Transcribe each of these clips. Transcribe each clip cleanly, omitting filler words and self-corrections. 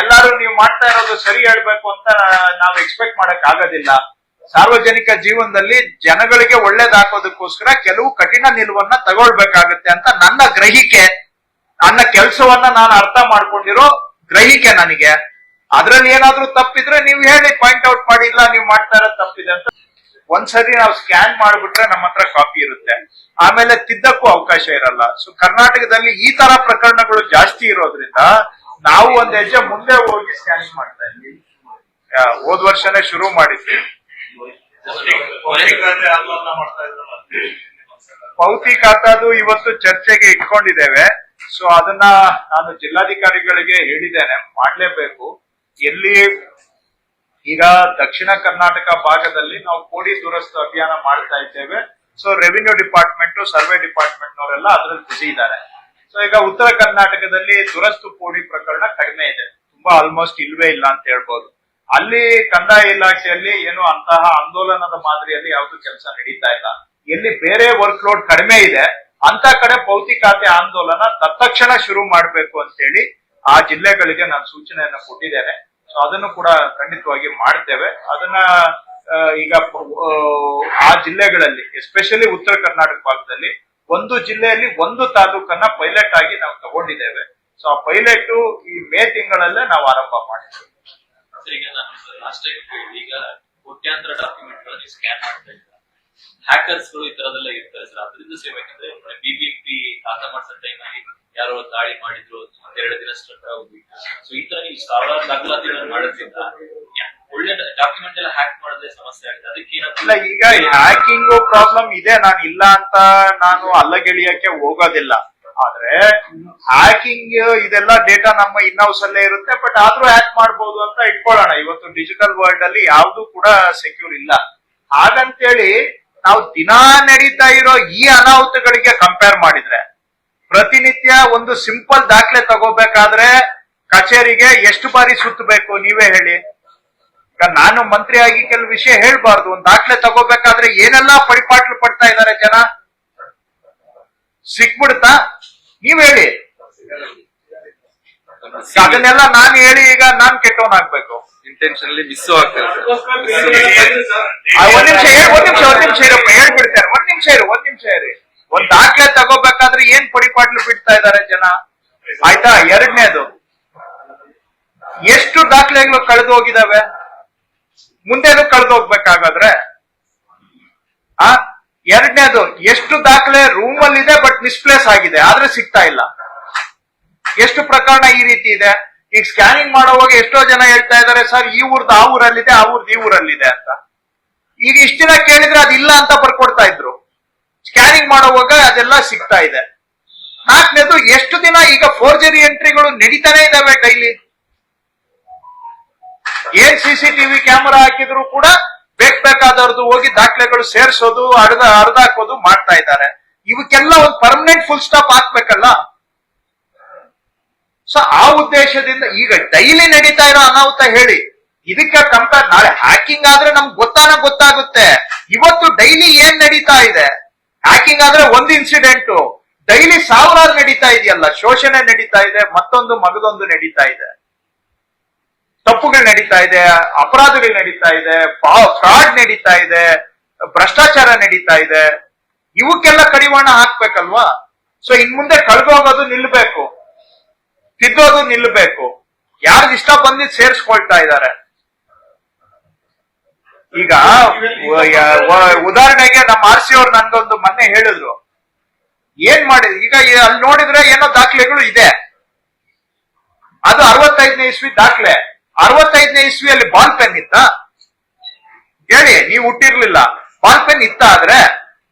ಎಲ್ಲಾರು ನೀವು ಮಾಡ್ತಾ ಇರೋದು ಸರಿ ಹೇಳ್ಬೇಕು ಅಂತ ನಾವು ಎಕ್ಸ್ಪೆಕ್ಟ್ ಮಾಡಕ್ ಆಗೋದಿಲ್ಲ. ಸಾರ್ವಜನಿಕ ಜೀವನದಲ್ಲಿ ಜನಗಳಿಗೆ ಒಳ್ಳೇದಾಕೋದಕ್ಕೋಸ್ಕರ ಕೆಲವು ಕಠಿಣ ನಿಲುವನ್ನ ತಗೊಳ್ಬೇಕಾಗತ್ತೆ ಅಂತ ನನ್ನ ಗ್ರಹಿಕೆ, ನನ್ನ ಕೆಲಸವನ್ನ ನಾನು ಅರ್ಥ ಮಾಡ್ಕೊಂಡಿರೋ ಗ್ರಹಿಕೆ ನನಗೆ. ಅದ್ರಲ್ಲಿ ಏನಾದ್ರೂ ತಪ್ಪಿದ್ರೆ ನೀವು ಹೇಳಿ, ಪಾಯಿಂಟ್ ಔಟ್ ಮಾಡಿ, ಇಲ್ಲ ನೀವು ಮಾಡ್ತಾ ಇರೋದು ತಪ್ಪಿದೆ ಅಂತ. ಒಂದ್ಸರಿ ನಾವು ಸ್ಕ್ಯಾನ್ ಮಾಡ್ಬಿಟ್ರೆ ನಮ್ಮ ಹತ್ರ ಕಾಪಿ ಇರುತ್ತೆ, ಆಮೇಲೆ ತಿದ್ದಕ್ಕೂ ಅವಕಾಶ ಇರಲ್ಲ. ಸೊ ಕರ್ನಾಟಕದಲ್ಲಿ ಈ ತರ ಪ್ರಕರಣಗಳು ಜಾಸ್ತಿ ಇರೋದ್ರಿಂದ ನಾವು ಒಂದ್ ಹೆಜ್ಜೆ ಮುಂದೆ ಹೋಗಿ ಸ್ಕ್ಯಾನಿಂಗ್ ಮಾಡ್ತಾ ಇದ್ವಿ. ಹೋದ್ ವರ್ಷನೇ ಶುರು ಮಾಡಿದ್ವಿ. ಪೌತಿ ಖಾತಾದು ಇವತ್ತು ಚರ್ಚೆಗೆ ಇಟ್ಕೊಂಡಿದ್ದೇವೆ. ಸೊ ಅದನ್ನ ನಾನು ಜಿಲ್ಲಾಧಿಕಾರಿಗಳಿಗೆ ಹೇಳಿದ್ದೇನೆ, ಮಾಡ್ಲೇಬೇಕು. ಎಲ್ಲಿ ಈಗ ದಕ್ಷಿಣ ಕರ್ನಾಟಕ ಭಾಗದಲ್ಲಿ ನಾವು ಕೋಡಿ ದುರಸ್ತು ಅಭಿಯಾನ ಮಾಡ್ತಾ ಇದ್ದೇವೆ. So revenue department, survey department ನವರೆಲ್ಲ ಅದ್ರಲ್ಲಿ ಬಿಸಿ ಇದ್ದಾರೆ. ಸೊ ಈಗ ಉತ್ತರ ಕರ್ನಾಟಕದಲ್ಲಿ ದುರಸ್ತು ಕೋಡಿ ಪ್ರಕರಣ ಕಡಿಮೆ ಇದೆ, ತುಂಬಾ ಆಲ್ಮೋಸ್ಟ್ ಇಲ್ವೇ ಇಲ್ಲ ಅಂತ ಹೇಳ್ಬೋದು. ಅಲ್ಲಿ ಕಂದಾಯ ಇಲಾಖೆಯಲ್ಲಿ ಏನು ಅಂತಹ ಆಂದೋಲನದ ಮಾದರಿಯಲ್ಲಿ ಯಾವ್ದು ಕೆಲಸ ನಡೀತಾ ಇಲ್ಲ. ಎಲ್ಲಿ ಬೇರೆ ವರ್ಕ್ ಲೋಡ್ ಕಡಿಮೆ ಇದೆ ಅಂತ ಕಡೆ ಪೌತಿ ಖಾತೆ ಆಂದೋಲನ ತತ್ಕ್ಷಣ ಶುರು ಮಾಡ್ಬೇಕು ಅಂತ ಹೇಳಿ ಆ ಜಿಲ್ಲೆಗಳಿಗೆ ನಾನು ಸೂಚನೆಯನ್ನ ಕೊಟ್ಟಿದ್ದೇನೆ. ಸೊ ಅದನ್ನು ಕೂಡ ಖಂಡಿತವಾಗಿ ಮಾಡ್ತೇವೆ. ಅದನ್ನ ಈಗ ಆ ಜಿಲ್ಲೆಗಳಲ್ಲಿ ಎಸ್ಪೆಷಲಿ ಉತ್ತರ ಕರ್ನಾಟಕ ಭಾಗದಲ್ಲಿ ಒಂದು ಜಿಲ್ಲೆಯಲ್ಲಿ ಒಂದು ತಾಲೂಕನ್ನ ಪೈಲಟ್ ಆಗಿ ನಾವು ತಗೊಂಡಿದ್ದೇವೆ. ಸೊ ಆ ಪೈಲಟ್ ಈ ಮೇ ತಿಂಗಳಲ್ಲೇ ನಾವು ಆರಂಭ ಮಾಡಿದ್ದೇವೆ. ಈಗ ನಾನು ಲಾಸ್ಟ್ ಈಗ ಕೋಟ್ಯಾಂತರ ಡಾಕ್ಯುಮೆಂಟ್ ಗಳನ್ನು ಸ್ಕ್ಯಾನ್ ಮಾಡ್ತಾ ಇದ್ದಾರೆ. ಹ್ಯಾಕರ್ಸ್ ಗಳು ಈ ತರದೆಲ್ಲ ಇರ್ತಾರೆ ಸರ್. ಅದರಿಂದ ಸೇವ್ ಯಾಕಂದ್ರೆ ಬಿಬಿಎಂಪಿ ಖಾತಾ ಮಾಡಿಸೋ ಟೈಮ್ ಅಲ್ಲಿ ಯಾರೋ ದಾಳಿ ಮಾಡಿದ್ರು, ಒಂದೆರಡು ದಿನ ಸ್ಟ್ರಕ್ ಆಗೋಗಿತ್ತು. ಸೊ ಈ ತರ ಈ ಸಾವಿರಾರು ದಾಖಲಾತಿಗಳನ್ನು ಮಾಡೋದ್ರಿಂದ ಒಳ್ಳೆ ಡಾಕ್ಯುಮೆಂಟ್ ಎಲ್ಲ ಹ್ಯಾಕ್ ಮಾಡಿದ್ರೆ ಸಮಸ್ಯೆ ಆಗುತ್ತೆ. ಅದಕ್ಕೆ ಇಲ್ಲ, ಈಗ ಹ್ಯಾಕಿಂಗ್ ಪ್ರಾಬ್ಲಮ್ ಇದೆ, ನಾನು ಇಲ್ಲ ಅಂತ ನಾನು ಅಲ್ಲಗೆಳಿಯಕ್ಕೆ ಹೋಗೋದಿಲ್ಲ. ಆದ್ರೆ ಹ್ಯಾಕಿಂಗ್ ಇದೆಲ್ಲ ಡೇಟಾ ನಮ್ಮ ಇನ್ ಹೌಸ್ ಅಲ್ಲೇ ಇರುತ್ತೆ, ಬಟ್ ಆದ್ರೂ ಹ್ಯಾಕ್ ಮಾಡ್ಬೋದು ಅಂತ ಇಟ್ಕೊಳ್ಳೋಣ. ಇವತ್ತು ಡಿಜಿಟಲ್ ವರ್ಲ್ಡ್ ಅಲ್ಲಿ ಯಾವ್ದು ಕೂಡ ಸೆಕ್ಯೂರ್ ಇಲ್ಲ. ಹಾಗಂತೇಳಿ ನಾವು ದಿನಾ ನಡೀತಾ ಇರೋ ಈ ಅನಾಹುತಗಳಿಗೆ ಕಂಪೇರ್ ಮಾಡಿದ್ರೆ, ಪ್ರತಿನಿತ್ಯ ಒಂದು ಸಿಂಪಲ್ ದಾಖಲೆ ತಗೋಬೇಕಾದ್ರೆ ಕಚೇರಿಗೆ ಎಷ್ಟು ಬಾರಿ ಸುತ್ತಬೇಕು ನೀವೇ ಹೇಳಿ. ಈಗ ನಾನು ಮಂತ್ರಿಯಾಗಿ ಕೆಲವು ವಿಷಯ ಹೇಳ್ಬಾರ್ದು, ಒಂದು ದಾಖಲೆ ತಗೋಬೇಕಾದ್ರೆ ಏನೆಲ್ಲಾ ಪಡಿಪಾಟ್ಲು ಪಡ್ತಾ ಇದ್ದಾರೆ ಜನ, ಸಿಕ್ಬಿಡ್ತಾ? ನೀವ್ ಹೇಳಿ. ಅದನ್ನೆಲ್ಲ ನಾನು ಹೇಳಿ ಈಗ ನಾನ್ ಕೆಟ್ಟವನಾಗ್ಬೇಕು? ಇಂಟೆನ್ಷನಲಿ ಮಿಸ್ ಆಗ್ತದೆ. ಒಂದ್ ನಿಮಿಷ ಇರಪ್ಪ, ಹೇಳ್ಬಿಡ್ತಾರೆ. ಒಂದ್ ನಿಮಿಷ ಇರಿ. ಒಂದ್ ದಾಖಲೆ ತಗೋಬೇಕಾದ್ರೆ ಏನ್ ಪಡಿಪಾಟ್ಲು ಬಿಡ್ತಾ ಇದ್ದಾರೆ ಜನ, ಆಯ್ತಾ? ಎರಡನೇದು, ಎಷ್ಟು ದಾಖಲೆಗಳು ಕಳೆದು ಹೋಗಿದಾವೆ, ಮುಂದೇನು ಕಳೆದು ಹೋಗ್ಬೇಕಾಗಾದ್ರೆ? ಎರಡನೇದು, ಎಷ್ಟು ದಾಖಲೆ ರೂಮ್ ಅಲ್ಲಿ ಇದೆ ಬಟ್ ಮಿಸ್ಪ್ಲೇಸ್ ಆಗಿದೆ ಆದ್ರೆ ಸಿಗ್ತಾ ಇಲ್ಲ. ಎಷ್ಟು ಪ್ರಕರಣ ಈ ರೀತಿ ಇದೆ. ಈಗ ಸ್ಕ್ಯಾನಿಂಗ್ ಮಾಡುವಾಗ ಎಷ್ಟೋ ಜನ ಹೇಳ್ತಾ ಇದಾರೆ, ಸರ್ ಈ ಊರ್ದು ಆ ಊರಲ್ಲಿದೆ, ಆ ಊರ್ದು ಈ ಊರಲ್ಲಿದೆ ಅಂತ. ಈಗ ಇಷ್ಟ ದಿನ ಕೇಳಿದ್ರೆ ಅದಿಲ್ಲ ಅಂತ ಬರ್ಕೊಡ್ತಾ ಇದ್ರು. ಸ್ಕ್ಯಾನಿಂಗ್ ಮಾಡುವಾಗ ಅದೆಲ್ಲ ಸಿಗ್ತಾ ಇದೆ. ನಾಲ್ಕನೇದು, ಎಷ್ಟು ದಿನ ಈಗ ಫೋರ್ಜರಿ ಎಂಟ್ರಿಗಳು ನಡೀತಾನೆ ಇದಾವೆ ಡೈಲಿ. ಏನ್ ಸಿಸಿಟಿವಿ ಕ್ಯಾಮೆರಾ ಹಾಕಿದ್ರು ಕೂಡ ಬೇಕಾದವ್ರದ್ದು ಹೋಗಿ ದಾಖಲೆಗಳು ಸೇರ್ಸೋದು, ಹರಿದಾಕೋದು ಮಾಡ್ತಾ ಇದ್ದಾರೆ. ಇವಕ್ಕೆಲ್ಲ ಒಂದು ಪರ್ಮನೆಂಟ್ ಫುಲ್ ಸ್ಟಾಪ್ ಹಾಕ್ಬೇಕಲ್ಲ. ಸೊ ಆ ಉದ್ದೇಶದಿಂದ ಈಗ ಡೈಲಿ ನಡೀತಾ ಇರೋ ಅನಾಹುತ ಹೇಳಿ, ಇದಕ್ಕೆ ಕಂಪೇರ್ ನಾಳೆ ಹ್ಯಾಕಿಂಗ್ ಆದ್ರೆ ನಮ್ಗೆ ಗೊತ್ತಾಗುತ್ತೆ. ಇವತ್ತು ಡೈಲಿ ಏನ್ ನಡೀತಾ ಇದೆ. ಹ್ಯಾಕಿಂಗ್ ಆದ್ರೆ ಒಂದು ಇನ್ಸಿಡೆಂಟ್, ಡೈಲಿ ಸಾವಿರಾರು ನಡೀತಾ ಇದೆಯಲ್ಲ. ಶೋಷಣೆ ನಡೀತಾ ಇದೆ, ಮತ್ತೊಂದು ಮಗದೊಂದು ನಡೀತಾ ಇದೆ, ತಪ್ಪುಗಳು ನಡೀತಾ ಇದೆ, ಅಪರಾಧಗಳು ನಡೀತಾ ಇದೆ, ಫ್ರಾಡ್ ನಡೀತಾ ಇದೆ, ಭ್ರಷ್ಟಾಚಾರ ನಡೀತಾ ಇದೆ. ಇವಕ್ಕೆಲ್ಲ ಕಡಿವಾಣ ಹಾಕ್ಬೇಕಲ್ವಾ? ಸೊ ಇನ್ ಮುಂದೆ ಕಳೆದೋಗೋದು ನಿಲ್ಬೇಕು, ತಿದ್ದೋದು ನಿಲ್ಬೇಕು. ಯಾರಿಗ ಇಷ್ಟ ಬಂದಿದ್ದು ಸೇರಿಸ್ಕೊಳ್ತಾ ಇದ್ದಾರೆ. ಈಗ ಉದಾಹರಣೆಗೆ ನಮ್ಮ RC ಅವ್ರು ನನ್ಗೊಂದು ಮೊನ್ನೆ ಹೇಳಿದ್ರು, ಏನ್ ಮಾಡಿದ್ರು. ಈಗ ಅಲ್ಲಿ ನೋಡಿದ್ರೆ ಏನೋ ದಾಖಲೆಗಳು ಇದೆ, ಅದು 65ನೇ ಇಸ್ವಿ ದಾಖಲೆ. 65ನೇ ಇಸ್ವಿಯಲ್ಲಿ ಬಾಲ್ ಪೆನ್ ಇತ್ತ ಹೇಳಿ? ನೀವು ಹುಟ್ಟಿರ್ಲಿಲ್ಲ. ಬಾಲ್ ಪೆನ್ ಇತ್ತ? ಆದ್ರೆ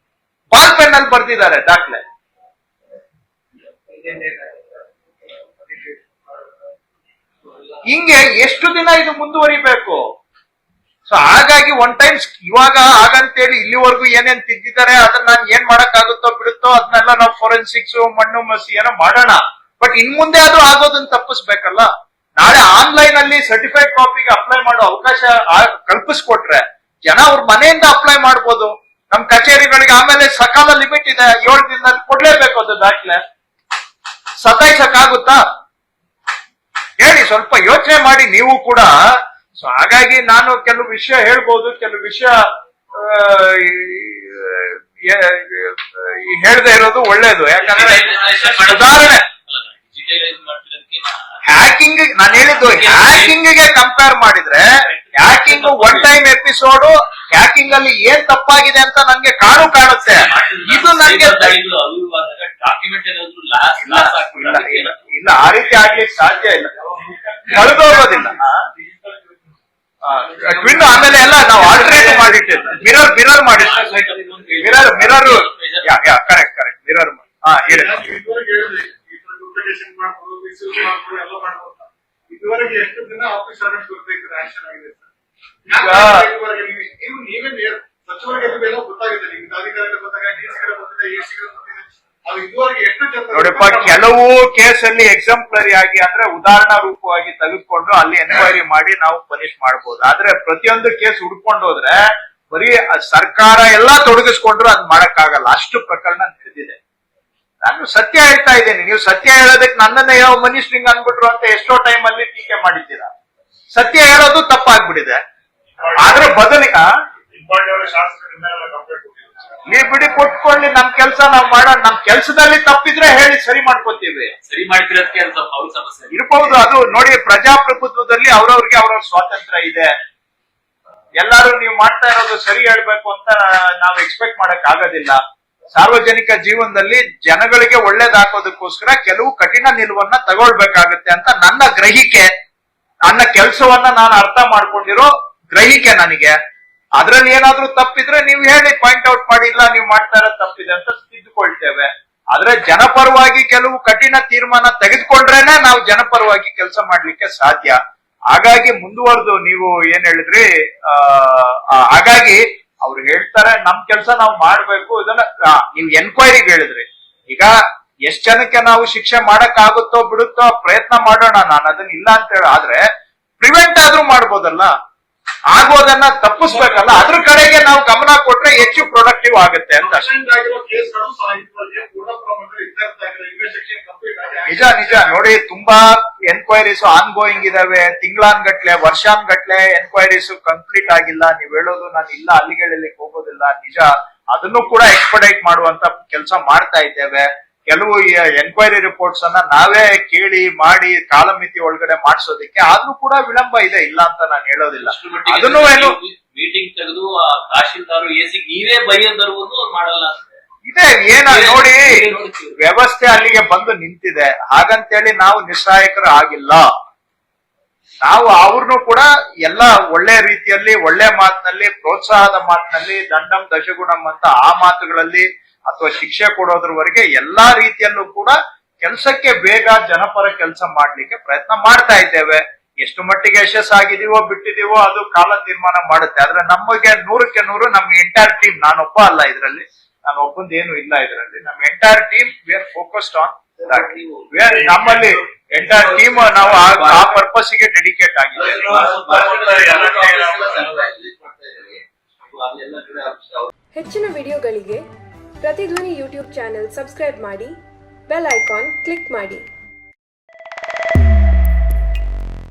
ಬಾಲ್ ಪೆನ್ ಅಲ್ಲಿ ಬರ್ದಿದ್ದಾರೆ ದಾಖಲೆ. ಹಿಂಗೆ ಎಷ್ಟು ದಿನ ಇದು ಮುಂದುವರಿಬೇಕು? ಸೊ ಹಾಗಾಗಿ ಒನ್ ಟೈಮ್ ಇವಾಗ ಹಾಗಂತೇಳಿ ಇಲ್ಲಿವರೆಗೂ ಏನೇನ್ ತಿದ್ದಿದ್ದಾರೆ ಅದನ್ನ ನಾನು ಏನ್ ಮಾಡಕ್ಕಾಗುತ್ತೋ ಬಿಡುತ್ತೋ ಅದನ್ನೆಲ್ಲ ನಾವು ಫೋರೆನ್ಸಿಕ್ಸ್, ಮಣ್ಣು ಮಸಿ ಏನೋ ಮಾಡೋಣ. ಬಟ್ ಇನ್ ಮುಂದೆ ಅದು ಆಗೋದನ್ನ ತಪ್ಪಿಸ್ಬೇಕಲ್ಲ. ನಾಳೆ ಆನ್ಲೈನ್ ಅಲ್ಲಿ ಸರ್ಟಿಫೈಡ್ ಕಾಪಿಗೆ ಅಪ್ಲೈ ಮಾಡೋ ಅವಕಾಶ ಕಲ್ಪಿಸ್ಕೊಟ್ರೆ ಜನ ಅವ್ರ ಮನೆಯಿಂದ ಅಪ್ಲೈ ಮಾಡ್ಬೋದು ನಮ್ ಕಚೇರಿಗಳಿಗೆ. ಆಮೇಲೆ ಸಕಾಲ ಲಿಮಿಟ್ ಇದೆ, 7 ದಿನದಲ್ಲಿ ಕೊಡ್ಲೇಬೇಕು ಅದು ದಾಖಲೆ. ಸತಾಯಿಸಕ್ಕಾಗುತ್ತಾ? ಹೇಳಿ, ಸ್ವಲ್ಪ ಯೋಚನೆ ಮಾಡಿ ನೀವು ಕೂಡ. ಸೊ ಹಾಗಾಗಿ ನಾನು ಕೆಲವು ವಿಷಯ ಹೇಳ್ಬೋದು, ಕೆಲವು ವಿಷಯ ಹೇಳದೆ ಇರೋದು ಒಳ್ಳೇದು. ಯಾಕಂದ್ರೆ ಉದಾಹರಣೆ ಹ್ಯಾಕಿಂಗ್, ನಾನು ಹೇಳಿದ್ದು ಹ್ಯಾಕಿಂಗ್ ಗೆ ಕಂಪೇರ್ ಮಾಡಿದ್ರೆ hacking one time episode, hacking ಅಲ್ಲಿ ಏನ್ ತಪ್ಪಾಗಿದೆ ಅಂತ ನನ್ಗೆ ಕಾಣುತ್ತೆ. ಇದು ನನ್ಗೆ ಡಾಕ್ಯುಮೆಂಟ್ ಇಲ್ಲ, ಆ ರೀತಿ ಆಗ್ಲಿಕ್ಕೆ ಸಾಧ್ಯ ಇಲ್ಲ, ಕಳೆದೋಗೋದಿಲ್ಲ. ಟ್ವಿನ್ ಆಮೇಲೆ ಎಲ್ಲ ನಾವು ಆಲ್ಟರ್ನೇಟ್ ಮಾಡಿಟ್ಟಿಲ್ಲ, ಮಿರರ್ ಮಾಡಿರ್ತಾರೆ, ಮಿರರ್ ಕರೆಕ್ಟ್ ಮಿರರ್. ಹೇಳಿ. ಇದುವರೆಗೆ ಎಷ್ಟು ದಿನ ಆಫೀಸರ್ ಆಕ್ಷನ್ ಆಗಿದೆ ನೀವೇ ಸಚಿವರಿಗೆ ಗೊತ್ತಾಗಿದೆ, ನಿಮ್ಗೆ ಅಧಿಕಾರಿಗಳು ಗೊತ್ತಾಗಿದೆ, ಡಿಸಿಗಳು ಗೊತ್ತಿದೆ, ಎಸಿಗಳು ಗೊತ್ತಿದೆ, ಅದು ಇದುವರೆಗೆ ಎಷ್ಟು ಜನ ನೋಡಪ್ಪ, ಕೆಲವು ಕೇಸಲ್ಲಿ ಎಕ್ಸಾಂಪ್ಲರಿ ಆಗಿ ಅಂದ್ರೆ ಉದಾಹರಣಾ ರೂಪವಾಗಿ ತೆಗೆದುಕೊಂಡು ಅಲ್ಲಿ ಎನ್ಕ್ವೈರಿ ಮಾಡಿ ನಾವು ಪನಿಷ್ ಮಾಡಬಹುದು. ಆದ್ರೆ ಪ್ರತಿಯೊಂದು ಕೇಸ್ ಹುಡ್ಕೊಂಡು ಹೋದ್ರೆ ಬರೀ ಸರ್ಕಾರ ಎಲ್ಲಾ ತೊಡಗಿಸ್ಕೊಂಡ್ರು ಅದ್ ಮಾಡಕ್ಕಾಗಲ್ಲ. ಅಷ್ಟು ಪ್ರಕರಣ ನಡೆದಿದೆ. ನಾನು ಸತ್ಯ ಹೇಳ್ತಾ ಇದ್ದೇನೆ. ನೀವು ಸತ್ಯ ಹೇಳೋದಕ್ಕೆ ನನ್ನನ್ನ ಯಾವ ಮನಿಸ್ಟ್ರಿಂಗ್ ಅನ್ಬಿಟ್ರು ಅಂತ ಎಷ್ಟೋ ಟೈಮ್ ಅಲ್ಲಿ ಟೀಕೆ ಮಾಡಿದ್ದೀರಾ. ಸತ್ಯ ಹೇಳೋದು ತಪ್ಪಾಗ್ಬಿಟ್ಟಿದೆ. ಆದ್ರೆ ಬದಲಿಗೆ ನೀವು ಬಿಡಿ ಕೊಟ್ಕೊಳ್ಳಿ, ನಮ್ ಕೆಲಸ ನಾವು ಮಾಡೋಣ. ನಮ್ ಕೆಲಸದಲ್ಲಿ ತಪ್ಪಿದ್ರೆ ಹೇಳಿ, ಸರಿ ಮಾಡ್ಕೋತೀವಿ. ಸರಿ ಮಾಡ್ತಿರೋದಕ್ಕೆ ಅವ್ರ ಸಮಸ್ಯೆ ಇರ್ಬಹುದು. ಅದು ನೋಡಿ, ಪ್ರಜಾಪ್ರಭುತ್ವದಲ್ಲಿ ಅವ್ರವ್ರಿಗೆ ಅವ್ರವ್ರ ಸ್ವಾತಂತ್ರ್ಯ ಇದೆ. ಎಲ್ಲಾರು ನೀವು ಮಾಡ್ತಾ ಇರೋದು ಸರಿ ಹೇಳ್ಬೇಕು ಅಂತ ನಾವು ಎಕ್ಸ್ಪೆಕ್ಟ್ ಮಾಡಕ್ ಆಗೋದಿಲ್ಲ. ಸಾರ್ವಜನಿಕ ಜೀವನದಲ್ಲಿ ಜನಗಳಿಗೆ ಒಳ್ಳೇದಾಕೋದಕ್ಕೋಸ್ಕರ ಕೆಲವು ಕಠಿಣ ನಿಲುವನ್ನ ತಗೊಳ್ಬೇಕಾಗತ್ತೆ ಅಂತ ನನ್ನ ಗ್ರಹಿಕೆ, ನನ್ನ ಕೆಲಸವನ್ನ ನಾನು ಅರ್ಥ ಮಾಡ್ಕೊಂಡಿರೋ ಗ್ರಹಿಕೆ ನನಗೆ. ಅದ್ರಲ್ಲಿ ಏನಾದ್ರೂ ತಪ್ಪಿದ್ರೆ ನೀವು ಹೇಳಿ, ಪಾಯಿಂಟ್ ಔಟ್ ಮಾಡಿ, ಇಲ್ಲ ನೀವು ಮಾಡ್ತಾ ಇರೋದು ತಪ್ಪಿದೆ ಅಂತ ತಿದ್ದುಕೊಳ್ತೇವೆ. ಆದ್ರೆ ಜನಪರವಾಗಿ ಕೆಲವು ಕಠಿಣ ತೀರ್ಮಾನ ತೆಗೆದುಕೊಂಡ್ರೇನೆ ನಾವು ಜನಪರವಾಗಿ ಕೆಲಸ ಮಾಡ್ಲಿಕ್ಕೆ ಸಾಧ್ಯ. ಹಾಗಾಗಿ ಮುಂದುವರೆದು ನೀವು ಏನ್ ಹೇಳಿದ್ರಿ, ಹಾಗಾಗಿ ಅವ್ರು ಹೇಳ್ತಾರೆ ನಮ್ ಕೆಲಸ ನಾವು ಮಾಡ್ಬೇಕು. ಇದನ್ನ ನೀವು ಎನ್ಕ್ವೈರಿಗೆ ಹೇಳಿದ್ರಿ. ಈಗ ಎಷ್ಟ್ ಜನಕ್ಕೆ ನಾವು ಶಿಕ್ಷೆ ಮಾಡಕ್ ಆಗುತ್ತೋ ಬಿಡುತ್ತೋ ಪ್ರಯತ್ನ ಮಾಡೋಣ. ನಾನು ಅದನ್ನ ಇಲ್ಲ ಅಂತ ಹೇಳಿ, ಆದ್ರೆ ಪ್ರಿವೆಂಟ್ ಆದ್ರೂ ಮಾಡ್ಬೋದಲ್ಲ, ಆಗೋದನ್ನ ತಪ್ಪಿಸ್ಬೇಕಲ್ಲ. ಅದ್ರ ಕಡೆಗೆ ನಾವು ಗಮನ ಕೊಟ್ರೆ ಹೆಚ್ಚು ಪ್ರೊಡಕ್ಟಿವ್ ಆಗುತ್ತೆ ಅಂತ. ನಿಜ ನೋಡಿ, ತುಂಬಾ ಎನ್ಕ್ವೈರೀಸ್ ಆನ್ ಗೋಯಿಂಗ್ ಇದಾವೆ. ತಿಂಗಳಾನ್ಗಟ್ಲೆ, ವರ್ಷಾನ್ಗಟ್ಲೆ ಎನ್ಕ್ವೈರೀಸ್ ಕಂಪ್ಲೀಟ್ ಆಗಿಲ್ಲ. ನೀವ್ ಹೇಳೋದು ನಾನು ಇಲ್ಲ ಅಲ್ಲಿಗೆ ಹೋಗೋದಿಲ್ಲ, ನಿಜ. ಅದನ್ನು ಕೂಡ ಎಕ್ಸ್ಪಡೈಟ್ ಮಾಡುವಂತ ಕೆಲಸ ಮಾಡ್ತಾ ಇದ್ದೇವೆ. ಕೆಲವು ಎನ್ಕ್ವೈರಿ ರಿಪೋರ್ಟ್ಸ್ ಅನ್ನ ನಾವೇ ಕೇಳಿ ಮಾಡಿ ಕಾಲಮಿತಿ ಒಳಗಡೆ ಮಾಡಿಸೋದಕ್ಕೆ ಆದ್ರೂ ಕೂಡ ವಿಳಂಬ ಇದೆ, ಇಲ್ಲ ಅಂತ ನಾನು ಹೇಳೋದಿಲ್ಲ. ಅದನ್ನು ಏನು ಮೀಟಿಂಗ್ ತೆಗೆದು ತಹಶೀಲ್ದಾರ್ ಎಸಿ ನೀವೇ ಬೈಯೋದರ್ವನು ಮಾಡಲ್ಲ ಇದೆ. ಏನ ನೋಡಿ, ವ್ಯವಸ್ಥೆ ಅಲ್ಲಿಗೆ ಬಂದು ನಿಂತಿದೆ. ಹಾಗಂತೇಳಿ ನಾವು ನಿಸ್ಸಹಾಯಕರು ಆಗಿಲ್ಲ. ನಾವು ಅವ್ರನ್ನು ಕೂಡ ಎಲ್ಲ ಒಳ್ಳೆ ರೀತಿಯಲ್ಲಿ, ಒಳ್ಳೆ ಮಾತಿನಲ್ಲಿ, ಪ್ರೋತ್ಸಾಹದ ಮಾತಿನಲ್ಲಿ, ದಂಡಂ ದಶಗುಣಂ ಅಂತ ಆ ಮಾತುಗಳಲ್ಲಿ ಅಥವಾ ಶಿಕ್ಷೆ ಕೊಡೋದ್ರವರೆಗೆ ಎಲ್ಲಾ ರೀತಿಯಲ್ಲೂ ಕೂಡ ಕೆಲಸಕ್ಕೆ ಬೇಗ ಜನಪರ ಕೆಲಸ ಮಾಡ್ಲಿಕ್ಕೆ ಪ್ರಯತ್ನ ಮಾಡ್ತಾ ಇದ್ದೇವೆ. ಎಷ್ಟು ಮಟ್ಟಿಗೆ ಯಶಸ್ಸಾಗಿದೀವೋ ಬಿಟ್ಟಿದೀವೋ ಅದು ಕಾಲ ತೀರ್ಮಾನ ಮಾಡುತ್ತೆ. ಆದ್ರೆ ನಮಗೆ 100ಕ್ಕೆ 100 ನಮ್ಮ ಎಂಟೈರ್ ಟೀಮ್, ನಾನೊಬ್ಬ ಅಲ್ಲ ಇದರಲ್ಲಿ, ನಾನು ಒಬ್ಬಂದು ಏನು ಇಲ್ಲ ಇದರಲ್ಲಿ, ನಮ್ಮ entire team we are focused on that. ನಮ್ಮಲ್ಲಿ ಎಂಟೈರ್ ಟೀಮ್ ನಾವು ಆ ಪರ್ಪಸ್ ಗೆ ಡೆಡಿಕೇಟ್ ಆಗಿದೆ. ಹೆಚ್ಚಿನ ವಿಡಿಯೋಗಳಿಗೆ ಪ್ರತಿಧ್ವನಿ ಯೂಟ್ಯೂಬ್ ಚಾನೆಲ್ ಸಬ್ಸ್ಕ್ರೈಬ್ ಮಾಡಿ, ಬೆಲ್ ಐಕಾನ್ ಕ್ಲಿಕ್ ಮಾಡಿ.